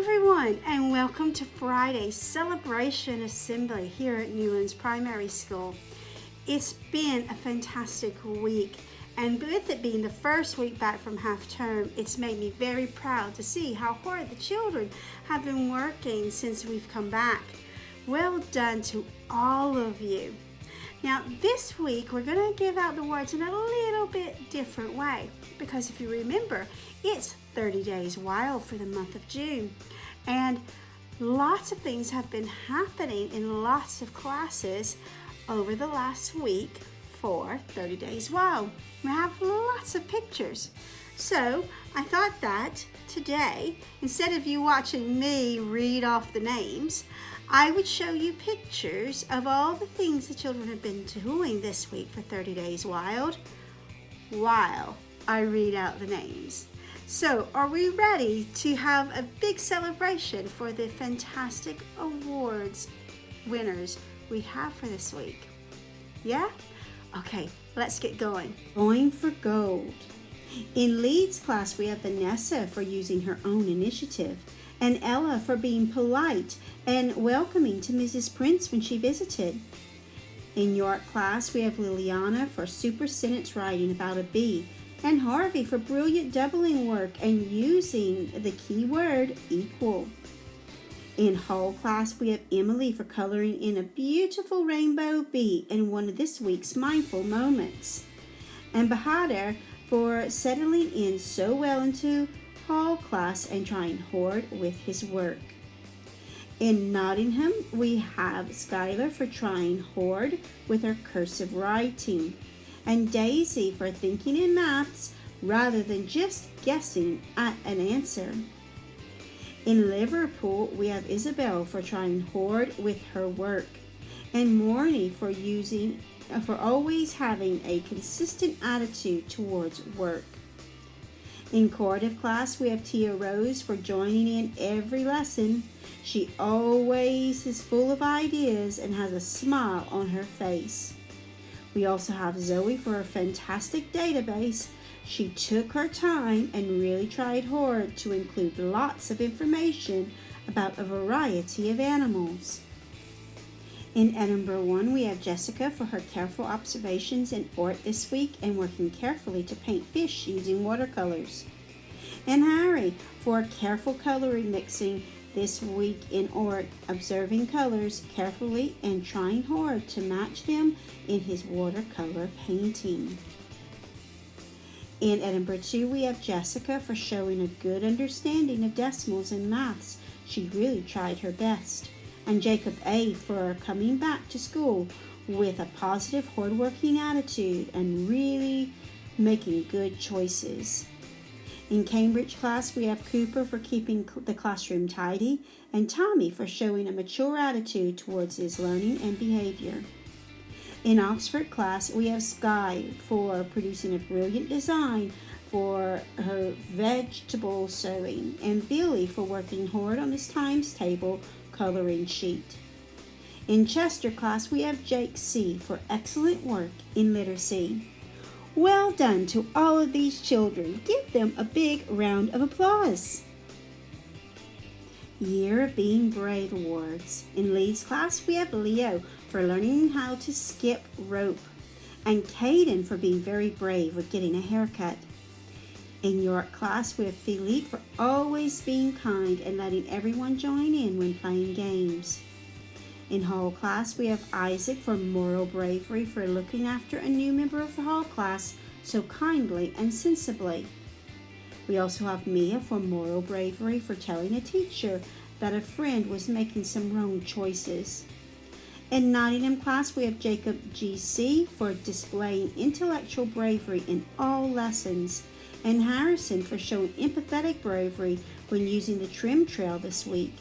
everyone, and welcome to Friday's Celebration Assembly here at Newlands Primary School. It's been a fantastic week, and with it being the first week back from half term, it's made me very proud to see how hard the children have been working since we've come back. Well done to all of you. Now this week we're going to give out the words in a little bit different way, because if you remember, it's 30 Days Wild for the month of June, and lots of things have been happening in lots of classes over the last week for 30 Days Wild. We have lots of pictures, so I thought that today, instead of you watching me read off the names, I would show you pictures of all the things the children have been doing this week for 30 Days Wild while I read out the names. So, are we ready to have a big celebration for the fantastic awards winners we have for this week? Yeah? Okay, let's get going. Going for gold. In Lead's class, we have Vanessa for using her own initiative, and Ella for being polite and welcoming to Mrs. Prince when she visited. In York class, we have Liliana for super sentence writing about a bee, and Harvey for brilliant doubling work and using the key word equal. In Hall class, we have Emily for coloring in a beautiful rainbow bee in one of this week's mindful moments, and Bahadur for settling in so well into Hall class and trying hard with his work. In Nottingham, we have Skylar for trying hard with her cursive writing, and Daisy for thinking in maths rather than just guessing at an answer. In Liverpool, we have Isabel for trying hard with her work, and Morny for always having a consistent attitude towards work. In Cardiff class, we have Tia Rose for joining in every lesson. She always is full of ideas and has a smile on her face. We also have Zoe for her fantastic database. She took her time and really tried hard to include lots of information about a variety of animals. In Edinburgh 1, we have Jessica for her careful observations in art this week and working carefully to paint fish using watercolors. And Harry for careful coloring mixing this week in art, observing colors carefully and trying hard to match them in his watercolor painting. In Edinburgh 2, we have Jessica for showing a good understanding of decimals and maths. She really tried her best. And Jacob A for coming back to school with a positive, hardworking attitude and really making good choices. In Cambridge class, we have Cooper for keeping the classroom tidy, and Tommy for showing a mature attitude towards his learning and behavior. In Oxford class, we have Sky for producing a brilliant design for her vegetable sewing, and Billy for working hard on his times table coloring sheet. In Chester class, we have Jake C for excellent work in literacy. Well done to all of these children. Give them a big round of applause. Year of Being Brave Awards. In Lee's class, we have Leo for learning how to skip rope, and Caden for being very brave with getting a haircut. In York class, we have Philippe for always being kind and letting everyone join in when playing games. In Hall class, we have Isaac for moral bravery for looking after a new member of the Hall class so kindly and sensibly. We also have Mia for moral bravery for telling a teacher that a friend was making some wrong choices. In Nottingham class, we have Jacob GC for displaying intellectual bravery in all lessons, and Harrison for showing empathetic bravery when using the trim trail this week.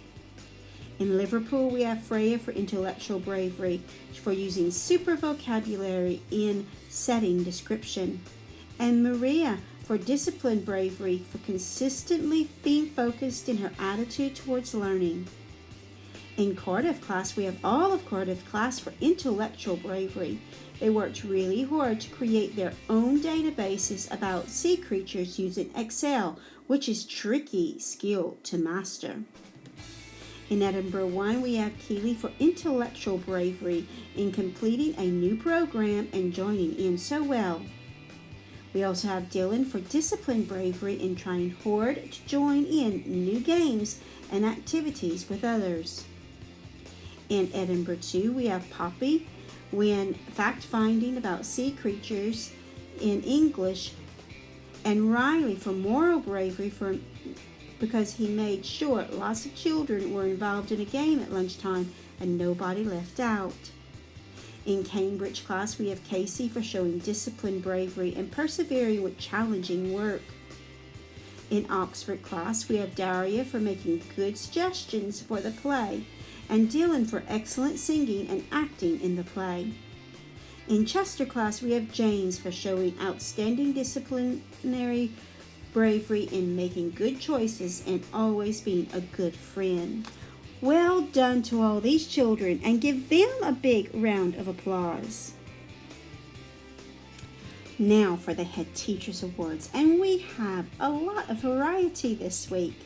In Liverpool, we have Freya for intellectual bravery for using super vocabulary in setting description, and Maria for disciplined bravery for consistently being focused in her attitude towards learning. In Cardiff class, we have all of Cardiff class for intellectual bravery. They worked really hard to create their own databases about sea creatures using Excel, which is tricky skill to master. In Edinburgh 1, we have Keeley for intellectual bravery in completing a new program and joining in so well. We also have Dylan for discipline bravery in trying hard to join in new games and activities with others. In Edinburgh 2, we have Poppy when fact-finding about sea creatures in English, and Riley for moral bravery because he made sure lots of children were involved in a game at lunchtime and nobody left out. In Cambridge class, we have Casey for showing discipline, bravery, and persevering with challenging work. In Oxford class, we have Daria for making good suggestions for the play, and Dylan for excellent singing and acting in the play. In Chester class, we have James for showing outstanding disciplinary bravery in making good choices and always being a good friend. Well done to all these children, and give them a big round of applause. Now for the Head Teachers Awards, and we have a lot of variety this week.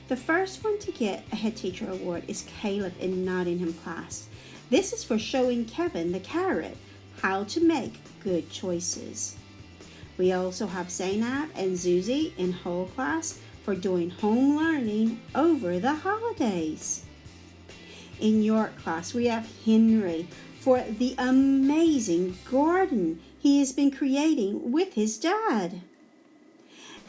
The first one to get a Head Teacher Award is Caleb in Nottingham class. This is for showing Kevin the carrot how to make good choices. We also have Zainab and Zuzi in Hull class for doing home learning over the holidays. In York class, we have Henry for the amazing garden he has been creating with his dad.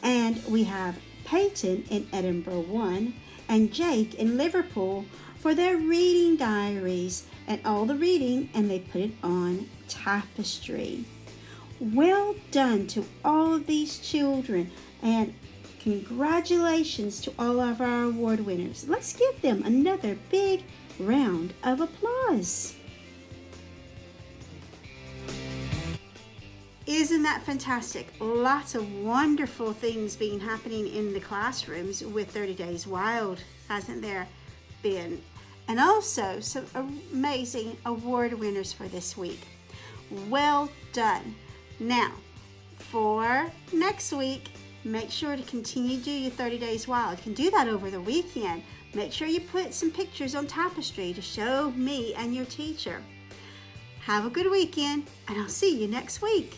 And we have Peyton in Edinburgh 1 and Jake in Liverpool for their reading diaries and all the reading, and they put it on tapestry. Well done to all of these children, and congratulations to all of our award winners. Let's give them another big round of applause. Isn't that fantastic? Lots of wonderful things being happening in the classrooms with 30 Days Wild, hasn't there been? And also some amazing award winners for this week. Well done. Now, for next week, make sure to continue to do your 30 Days Wild. You can do that over the weekend. Make sure you put some pictures on tapestry to show me and your teacher. Have a good weekend, and I'll see you next week.